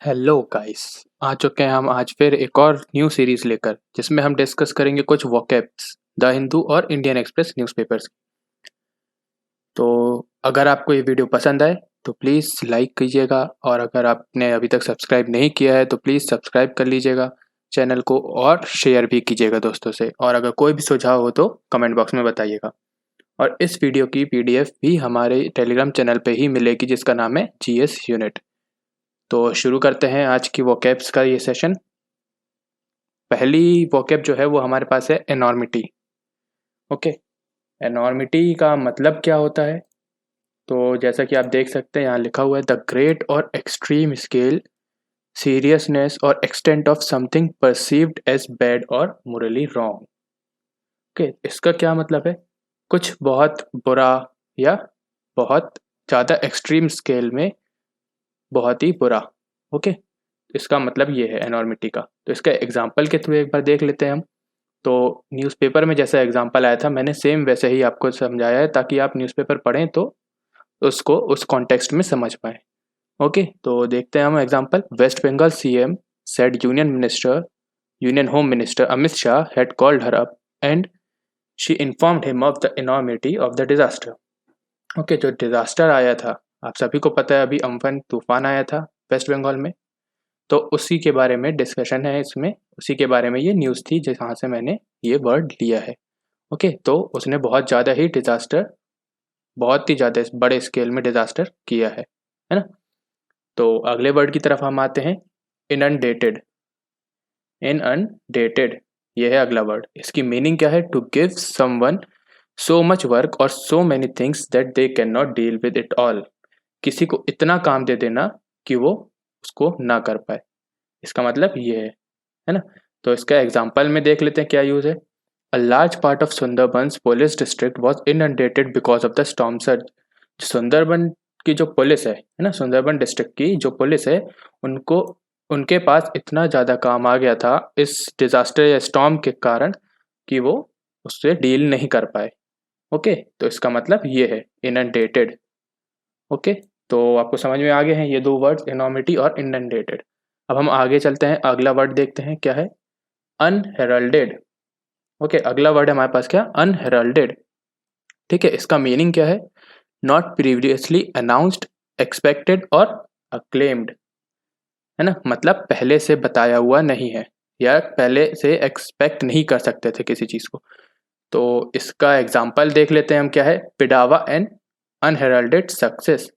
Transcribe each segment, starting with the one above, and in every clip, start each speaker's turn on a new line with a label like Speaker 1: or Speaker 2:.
Speaker 1: Hello guys. आ चुके हैं हम आज फिर एक और न्यू सीरीज लेकर, जिसमें हम डिस्कस करेंगे कुछ वोकैब्स द हिंदू और इंडियन एक्सप्रेस न्यूज़पेपर्स। तो अगर आपको ये वीडियो पसंद आए तो प्लीज़ लाइक कीजिएगा, और अगर आपने अभी तक सब्सक्राइब नहीं किया है तो प्लीज़ सब्सक्राइब कर लीजिएगा चैनल को, और शेयर भी कीजिएगा दोस्तों से। और अगर कोई भी सुझाव हो तो कमेंट बॉक्स में बताइएगा। और इस वीडियो की पीडीएफ भी हमारे टेलीग्राम चैनल पे ही मिलेगी, जिसका नाम है जीएस यूनिट। तो शुरू करते हैं आज की वोकैब्स का ये सेशन। पहली वोकैब जो है वो हमारे पास है एनॉर्मिटी। ओके, एनॉर्मिटी का मतलब क्या होता है? तो जैसा कि आप देख सकते हैं यहाँ लिखा हुआ है द ग्रेट और एक्सट्रीम स्केल सीरियसनेस और extent of something perceived as bad और मोरली रॉन्ग। ओके, इसका क्या मतलब है? कुछ बहुत बुरा या बहुत ज़्यादा एक्सट्रीम स्केल में बहुत ही बुरा। ओके, इसका मतलब ये है एनॉर्मिटी का। तो इसका एग्जाम्पल के थ्रू एक बार देख लेते हैं हम। तो न्यूज़पेपर में जैसा एग्जांपल आया था, मैंने सेम वैसे ही आपको समझाया है, ताकि आप न्यूज़पेपर पढ़ें तो उसको उस कॉन्टेक्स्ट में समझ पाएँ। ओके, तो देखते हैं हम example. West Bengal CM said union home minister Amit Shah had called her up and she informed him of the enormity of the disaster. Okay, जो डिजास्टर आया था, आप सभी को पता है, अभी अम्फन तूफान आया था वेस्ट बंगाल में। तो उसी के बारे में डिस्कशन है इसमें, उसी के बारे में ये न्यूज़ थी जहाँ से मैंने ये वर्ड लिया है। ओके, तो उसने बहुत ज़्यादा ही डिज़ास्टर, बहुत ही ज़्यादा बड़े स्केल में डिज़ास्टर किया है ना? तो अगले वर्ड की तरफ हम आते हैं, इनअनडेटेड। इनअनडेटेड, ये है अगला वर्ड। इसकी मीनिंग क्या है? To give someone so much work और so many things that they can not deal with it all. किसी को इतना काम दे देना कि वो उसको ना कर पाए, इसका मतलब ये है ना? तो इसका एग्जाम्पल में देख लेते हैं क्या यूज़ है। A large part of Sundarban's police district was inundated because of the storm surge। Sundarban की जो पुलिस है ना, सुंदरबन डिस्ट्रिक्ट की जो पुलिस है, उनको उनके पास इतना ज़्यादा काम आ गया था इस डिज़ास्टर या स्टॉर्म के कारण कि वो उससे डील नहीं कर पाए। ओके, तो इसका मतलब ये है इनंडेटेड। ओके, तो आपको समझ में आ गए हैं ये दो वर्ड्स, इनॉर्मिटी और इनंडेटेड। अब हम आगे चलते हैं, अगला वर्ड देखते हैं क्या है, अनहेरल्डेड। ओके, अगला वर्ड है हमारे पास क्या, अनहेरल्डेड। ठीक है, इसका मीनिंग क्या है? नॉट प्रीवियसली अनाउंस्ड, एक्सपेक्टेड और अक्लेम्ड, है ना? मतलब पहले से बताया हुआ नहीं है, या पहले से एक्सपेक्ट नहीं कर सकते थे किसी चीज़ को। तो इसका एग्जाम्पल देख लेते हैं हम क्या है, पिडावा एंड अनहेरल्डेड सक्सेस।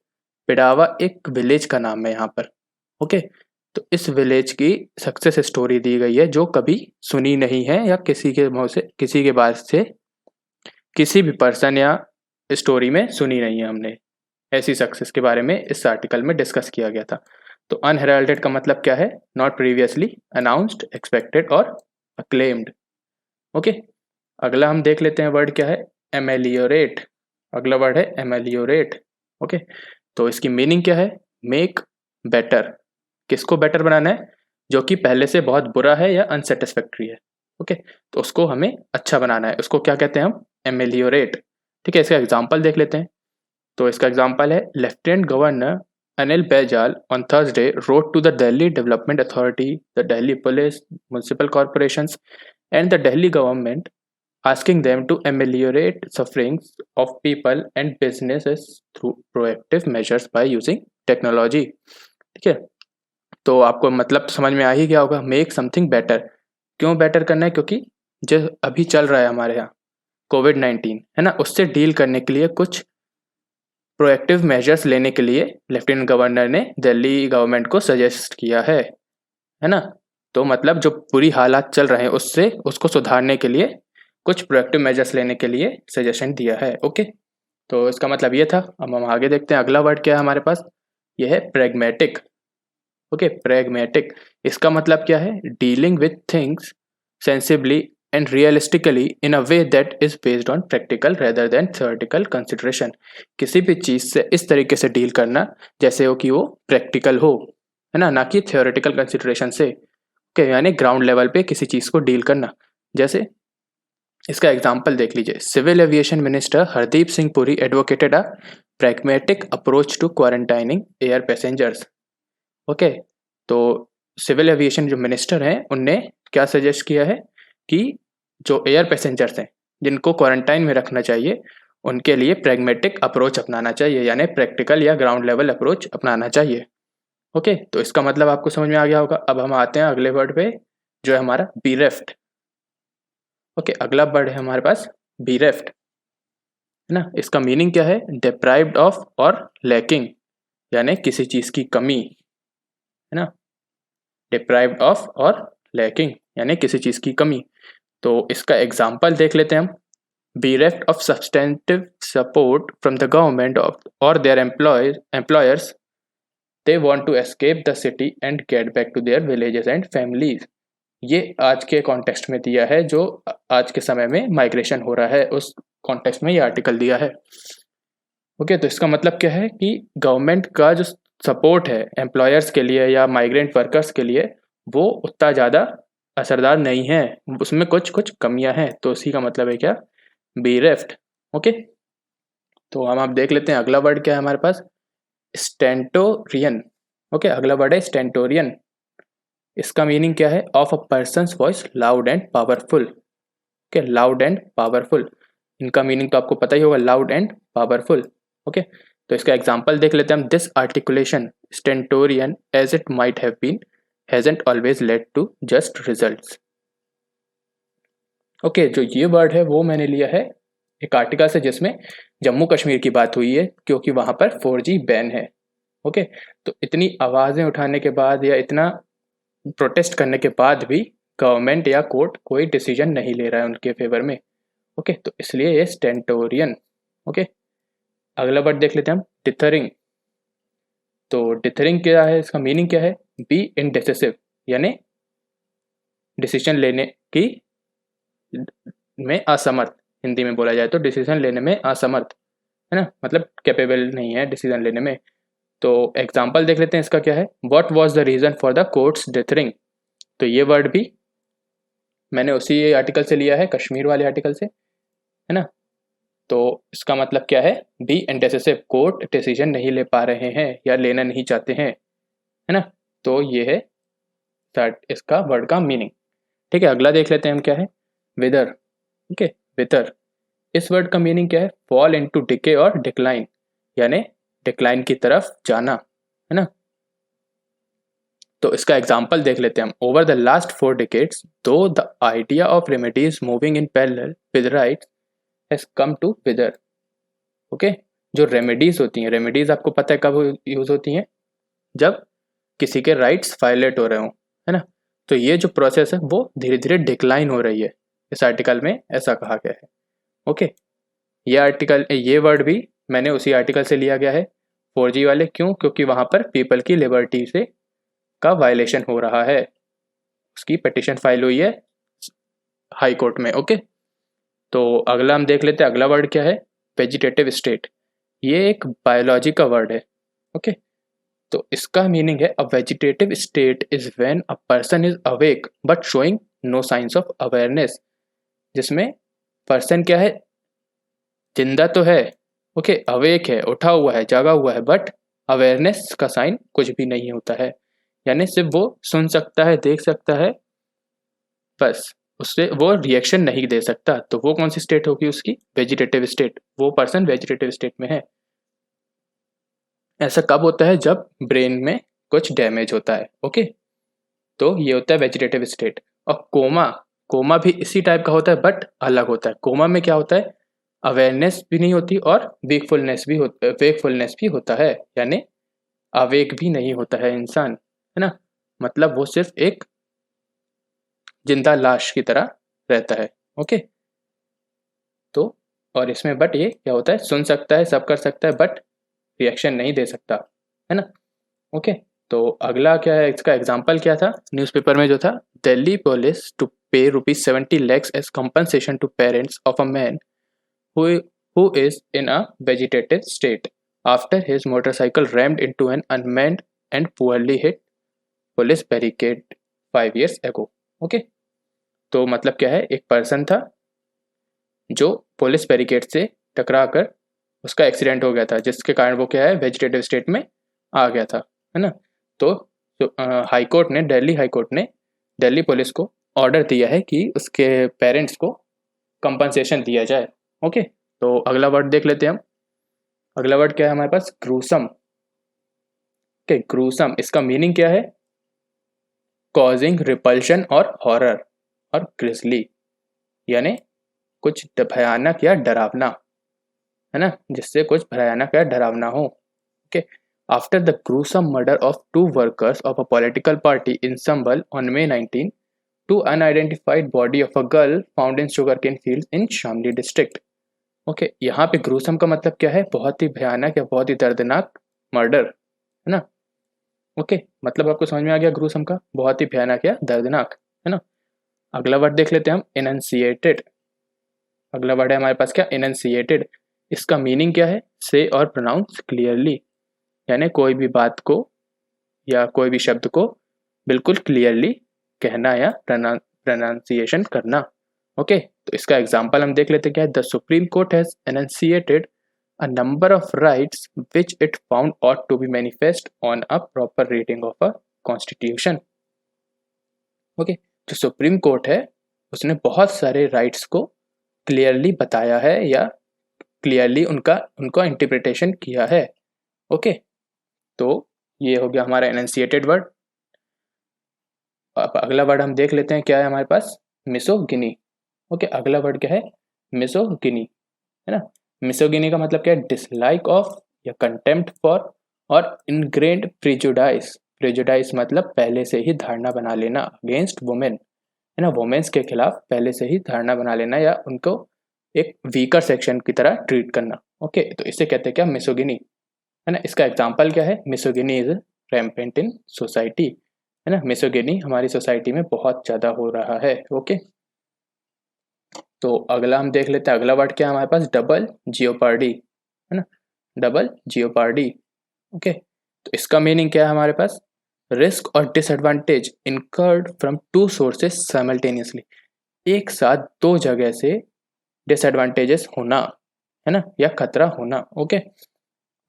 Speaker 1: पिडावा एक विलेज का नाम है यहाँ पर। ओके, तो इस विलेज की सक्सेस स्टोरी दी गई है जो कभी सुनी नहीं है, या किसी के मुँह से, किसी के बात से, किसी भी पर्सन या स्टोरी में सुनी नहीं है हमने। ऐसी सक्सेस के बारे में इस आर्टिकल में डिस्कस किया गया था। तो अनहेराल्डेड का मतलब क्या है? नॉट प्रीवियसली अनाउंस्ड, एक्सपेक्टेड और अक्लेम्ड। ओके, अगला हम देख लेते हैं वर्ड क्या है, एमेलियोरेट। अगला वर्ड है एमेलियोरेट। ओके, तो इसकी मीनिंग क्या है? Make better. किसको बेटर बनाना है? जो कि पहले से बहुत बुरा है या अनसेटिस्फैक्ट्री है। ओके, तो उसको हमें अच्छा बनाना है, उसको क्या कहते हैं हम? एमेलियोरेट। ठीक है, इसका एग्जाम्पल देख लेते हैं। तो इसका एग्जाम्पल है, lieutenant governor Anil Baijal on Thursday wrote to the Delhi development authority, the Delhi police, municipal corporations and the Delhi government, asking them to ameliorate sufferings of people and businesses through proactive measures by using technology। ठीक है, तो आपको मतलब समझ में आ ही गया होगा, make something better. क्यों बेटर करना है? क्योंकि जो अभी चल रहा है हमारे यहाँ कोविड-19, है ना, उससे डील करने के लिए कुछ प्रोएक्टिव मेजर्स लेने के लिए लेफ्टिनेंट गवर्नर ने दिल्ली गवर्नमेंट को सजेस्ट किया है ना? तो मतलब जो बुरी हालात चल रहे हैं उससे उसको सुधारने के लिए कुछ प्रोएक्टिव मेजर्स लेने के लिए सजेशन दिया है। ओके, तो इसका मतलब ये था। अब हम आगे देखते हैं, अगला वर्ड क्या है हमारे पास, ये है प्रेगमेटिक। ओके, प्रेगमेटिक, इसका मतलब क्या है? Dealing with things sensibly and realistically in a way that is based on practical rather than theoretical consideration. किसी भी चीज़ से इस तरीके से डील करना जैसे हो कि वो प्रैक्टिकल हो, है ना कि थ्योरेटिकल कंसिडरेशन से। ओके, यानी ग्राउंड लेवल पे किसी चीज़ को डील करना। जैसे इसका एग्जाम्पल देख लीजिए, civil aviation minister Hardeep Singh Puri advocated a pragmatic approach to quarantining air passengers। Okay, तो सिविल एविएशन जो मिनिस्टर हैं उनने क्या सजेस्ट किया है कि जो एयर पैसेंजर्स हैं जिनको क्वारंटाइन में रखना चाहिए उनके लिए प्रैग्मेटिक अप्रोच अपनाना चाहिए, यानी प्रैक्टिकल या ग्राउंड लेवल अप्रोच अपनाना चाहिए। ओके, तो इसका मतलब आपको समझ में आ गया होगा। अब हम आते हैं अगले वर्ड पे जो है हमारा बीरेफ्ट। ओके, अगला वर्ड है हमारे पास बीरेफ्ट, है ना। इसका मीनिंग क्या है? डिप्राइव्ड ऑफ और लैकिंग, यानी किसी चीज की कमी, है ना। डिप्राइव्ड ऑफ और लैकिंग यानी किसी चीज की कमी। तो इसका एग्जाम्पल देख लेते हैं हम। bereft of substantive support from the government or their employers, they want to escape the city and get back to their villages and families। ये आज के कॉन्टेक्स्ट में दिया है, जो आज के समय में माइग्रेशन हो रहा है उस कॉन्टेक्स्ट में ये आर्टिकल दिया है। ओके, तो इसका मतलब क्या है कि गवर्नमेंट का जो सपोर्ट है एम्प्लॉयर्स के लिए या माइग्रेंट वर्कर्स के लिए वो उतना ज़्यादा असरदार नहीं है, उसमें कुछ कुछ कमियां हैं। तो इसी का मतलब है क्या? bereft। ओके, तो हम आप देख लेते हैं अगला वर्ड क्या है हमारे पास, स्टेंटोरियन। ओके, अगला वर्ड है स्टेंटोरियन। इसका मीनिंग क्या है? Of a persons voice loud and powerful. Okay, loud and powerful, इनका मीनिंग तो आपको पता ही होगा, लाउड एंड पावरफुल। ओके, तो इसका एग्जांपल देख लेते हैं हम। This articulation stentorian as it might have been hasn't always led to just results. Okay, जो ये वर्ड है वो मैंने लिया है एक आर्टिकल से जिसमें जम्मू कश्मीर की बात हुई है, क्योंकि वहाँ पर 4G बैन है। ओके, तो इतनी आवाज़ें उठाने के बाद या इतना प्रोटेस्ट करने के बाद भी गवर्नमेंट या कोर्ट कोई डिसीजन नहीं ले रहा है उनके फेवर में। ओके, तो इसलिए ये स्टेंटोरियन। ओके, अगला वर्ड देख लेते हैं हम, डिथरिंग। तो डिथरिंग क्या है? इसका मीनिंग क्या है? बी इनडिसिसिव, यानी डिसीजन लेने की में असमर्थ। हिंदी में बोला जाए तो डिसीजन लेने में असमर्थ, है ना, मतलब कैपेबल नहीं है डिसीजन लेने में। तो एग्जाम्पल देख लेते हैं इसका क्या है। What was the reason for the court's dithering. तो ये वर्ड भी मैंने उसी आर्टिकल से लिया है, कश्मीर वाले आर्टिकल से, है ना। तो इसका मतलब क्या है? बी इंडेसिसिव, कोर्ट डिसीजन नहीं ले पा रहे हैं या लेना नहीं चाहते हैं, है ना। तो ये है इसका वर्ड का मीनिंग। ठीक है, अगला देख लेते हैं हम क्या है, विदर। ओके, विदर, इस वर्ड का मीनिंग क्या है? फॉल इनटू डिके और डिक्लाइन, यानी डिक्लाइन की तरफ जाना, है ना। तो इसका एग्जाम्पल देख लेते हैं हम। Over the last 4 decades, though the idea of remedies moving in parallel with rights has come to wither. Okay, जो रेमेडीज होती हैं, रेमेडीज आपको पता है कब यूज होती हैं? जब किसी के राइट्स वायलेट हो रहे हो, है ना। तो ये जो प्रोसेस है वो धीरे धीरे डिक्लाइन हो रही है, इस आर्टिकल में ऐसा कहा गया है। ओके, ये वर्ड भी मैंने उसी आर्टिकल से लिया गया है, 4G वाले। क्यों? क्योंकि वहाँ पर पीपल की लिबर्टी से का वायलेशन हो रहा है, उसकी पिटिशन फाइल हुई है हाई कोर्ट में। ओके, तो अगला हम देख लेते हैं, अगला वर्ड क्या है, वेजिटेटिव स्टेट। ये एक बायोलॉजी का वर्ड है। ओके, तो इसका मीनिंग है, a vegetative state is when a person is awake but showing no signs of awareness. जिसमें पर्सन क्या है? जिंदा तो है, ओके, अवेक है, उठा हुआ है, जागा हुआ है, बट अवेयरनेस का साइन कुछ भी नहीं होता है, यानी सिर्फ वो सुन सकता है, देख सकता है, बस उससे वो रिएक्शन नहीं दे सकता। तो वो कौन सी स्टेट होगी उसकी? Vegetative state. वो पर्सन वेजिटेटिव स्टेट में है। ऐसा कब होता है? जब ब्रेन में कुछ डैमेज होता है। ओके, तो ये होता है वेजिटेटिव स्टेट। और कोमा, कोमा भी इसी टाइप का होता है बट अलग होता है। कोमा में क्या होता है? अवेयरनेस भी नहीं होती और वेकफुलनेस भी होता है, यानी अवेक भी नहीं होता है इंसान, है ना। मतलब वो सिर्फ एक जिंदा लाश की तरह रहता है। ओके, तो और इसमें बट ये क्या होता है? सुन सकता है, सब कर सकता है, बट रिएक्शन नहीं दे सकता, है ना। ओके, तो अगला क्या है, इसका एग्जाम्पल क्या था न्यूज़पेपर में जो था, Delhi police to pay ₹70 lakhs as compensation to parents of a man who is in a vegetative state after his motorcycle rammed into an unmanned and poorly hit police barricade 5 years ago। Okay, तो मतलब क्या है, एक person था जो police barricade से टकरा कर उसका एक्सीडेंट हो गया था, जिसके कारण वो क्या है, वेजिटेटिव स्टेट में आ गया था, है ना। तो तो हाई कोर्ट ने, दिल्ली हाई कोर्ट ने दिल्ली पुलिस को ऑर्डर दिया है कि उसके पेरेंट्स को कंपनसेशन दिया जाए। ओके, तो अगला वर्ड देख लेते हैं हम। अगला वर्ड क्या है हमारे पास? ग्रूसम। ओके, ग्रूसम इसका मीनिंग क्या है? कॉजिंग रिपल्शन और हॉरर, और ग्रिजली यानी कुछ भयानक या डरावना, है ना, जिससे कुछ भयानक या डरावना हो। Okay, after the gruesome murder of 2 workers of a political party in Sambal on May 19, two unidentified body of a girl found in sugarcane fields in Shamli district। Okay, यहाँ पे ग्रूसम का मतलब क्या है? बहुत ही भयानक या बहुत ही दर्दनाक मर्डर, है ना। ओके, मतलब आपको समझ में आ गया ग्रूसम का, बहुत ही भयानक या दर्दनाक, है ना। अगला वर्ड देख लेते हैं हम, इनंसिएटेड। अगला वर्ड है हमारे पास क्या? इनंसिएटेड। इसका मीनिंग क्या है? से और प्रोनाउंस क्लियरली, यानी कोई भी बात को या कोई भी शब्द को बिल्कुल क्लियरली कहना या प्रोनाउंसिएशन करना। ओके, तो इसका एग्जांपल हम देख लेते हैं क्या है। The Supreme Court has enunciated a number of rights which it found ought to be manifest on a proper reading of a constitution। Okay, जो सुप्रीम कोर्ट है उसने बहुत सारे राइट्स को क्लियरली बताया है या क्लियरली उनका इंटरप्रिटेशन किया है। ओके, तो ये हो गया हमारा एनंसिएटेड वर्ड। अब अगला वर्ड हम देख लेते हैं क्या है हमारे पास? मिसोगिनी। ओके, अगला वर्ड क्या है? मिसोगिनी, है ना। मिसोगिनी का मतलब क्या है? डिसलाइक ऑफ या कंटेम्प्ट फॉर और इनग्रेन्ड प्रिजुडाइस। प्रिजुडाइस मतलब पहले से ही धारणा बना लेना अगेंस्ट वुमेन, है ना, वुमेन्स के खिलाफ पहले से ही धारणा बना लेना या उनको एक वीकर सेक्शन की तरह ट्रीट करना। ओके, तो इसे कहते हैं क्या? मिसोगिनी, है ना। इसका एग्जाम्पल क्या है? मिसोगिनी इज रैम्पेंट इन सोसाइटी, है ना। मिसोगिनी हमारी सोसाइटी में बहुत ज़्यादा हो रहा है। ओके, तो अगला हम देख लेते हैं। अगला वर्ड क्या है हमारे पास? डबल जियोपार्डी, है ना, डबल जियोपार्डी। ओके, तो इसका मीनिंग क्या है हमारे पास? रिस्क और disadvantage incurred from 2 sources simultaneously. एक साथ 2 जगह से डिसएडवांटेजेस होना, है ना, या खतरा होना। ओके,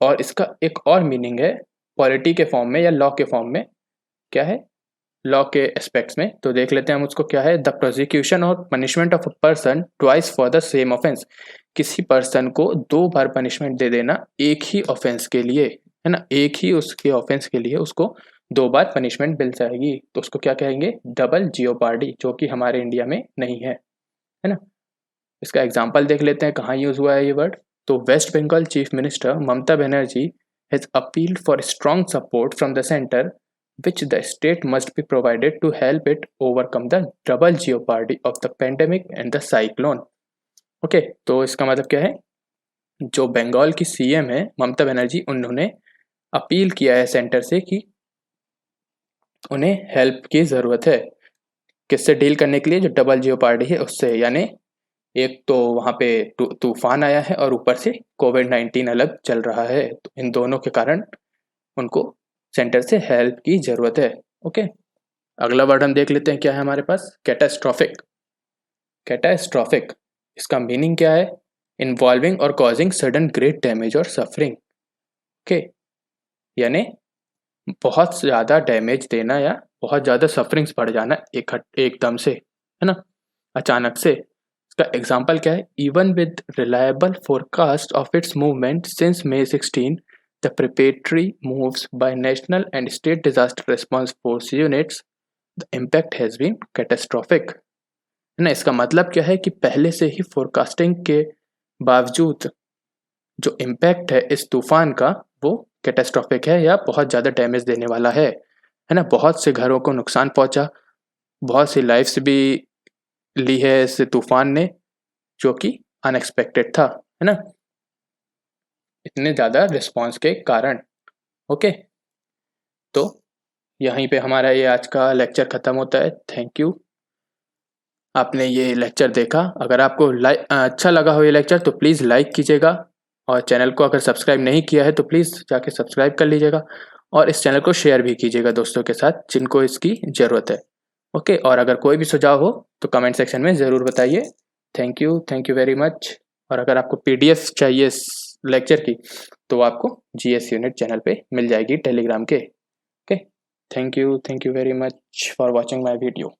Speaker 1: और इसका एक और मीनिंग है पॉलिटी के फॉर्म में या लॉ के फॉर्म में। क्या है? लॉ के एस्पेक्ट्स में, तो देख लेते हैं हम उसको क्या है। द प्रोसिक्यूशन और punishment of a person twice for the same offence. किसी पर्सन को 2 बार पनिशमेंट दे देना एक ही ऑफेंस के लिए, है ना, एक ही उसके ऑफेंस के लिए उसको 2 बार पनिशमेंट मिल जाएगी, तो उसको क्या कहेंगे? डबल जियोपार्डी, जो कि हमारे इंडिया में नहीं है ना। इसका एग्जाम्पल देख लेते हैं कहाँ यूज हुआ है ये वर्ड। तो West Bengal chief minister Mamata Banerjee has appealed for strong support from the centre which the state must be provided to help it overcome the double jeopardy of the pandemic and the cyclone। Okay, तो इसका मतलब क्या है? जो बंगाल की CM है ममता बनर्जी, उन्होंने appeal किया है सेंटर से कि उन्हें हेल्प की ज़रूरत है। किससे डील करने के लिए? जो डबल जियोपार्डी है उससे, यानी एक तो वहाँ पे तूफान आया है और ऊपर से कोविड-19 अलग चल रहा है, तो इन दोनों के कारण उनको सेंटर से हेल्प की ज़रूरत है। ओके, अगला वर्ड हम देख लेते हैं क्या है हमारे पास? कैटास्ट्रॉफिक। कैटास्ट्रॉफिक इसका मीनिंग क्या है? इन्वॉल्विंग और कॉजिंग सडन ग्रेट डैमेज और सफरिंग। ओके, यानी बहुत ज़्यादा डैमेज देना या बहुत ज़्यादा सफरिंग्स बढ़ जाना एकदम से, है ना, अचानक से। इसका एग्जाम्पल क्या है? Even with reliable forecast of its movement since May 16, the preparatory moves by national and state disaster response force units, the impact has been catastrophic, है ना। इसका मतलब क्या है कि पहले से ही फोरकास्टिंग के बावजूद जो इम्पैक्ट है इस तूफान का वो कैटास्ट्रॉफिक है या बहुत ज़्यादा डैमेज देने वाला है ना। बहुत से घरों को नुकसान पहुंचा, बहुत सी लाइफ्स भी ली है इस तूफान ने, जो कि अनएक्सपेक्टेड था, है ना, इतने ज़्यादा रिस्पॉन्स के कारण। ओके, तो यहीं पे हमारा ये आज का लेक्चर ख़त्म होता है। थैंक यू, आपने ये लेक्चर देखा। अगर आपको अच्छा लगा हो ये लेक्चर तो प्लीज़ लाइक कीजिएगा, और चैनल को अगर सब्सक्राइब नहीं किया है तो प्लीज़ जाके सब्सक्राइब कर लीजिएगा, और इस चैनल को शेयर भी कीजिएगा दोस्तों के साथ जिनको इसकी ज़रूरत है। ओके, और अगर कोई भी सुझाव हो तो कमेंट सेक्शन में ज़रूर बताइए। Thank you very much. और अगर आपको पीडीएफ चाहिए इस लेक्चर की तो आपको जीएस यूनिट चैनल पे मिल जाएगी टेलीग्राम के। Okay, Thank you very much for watching my video.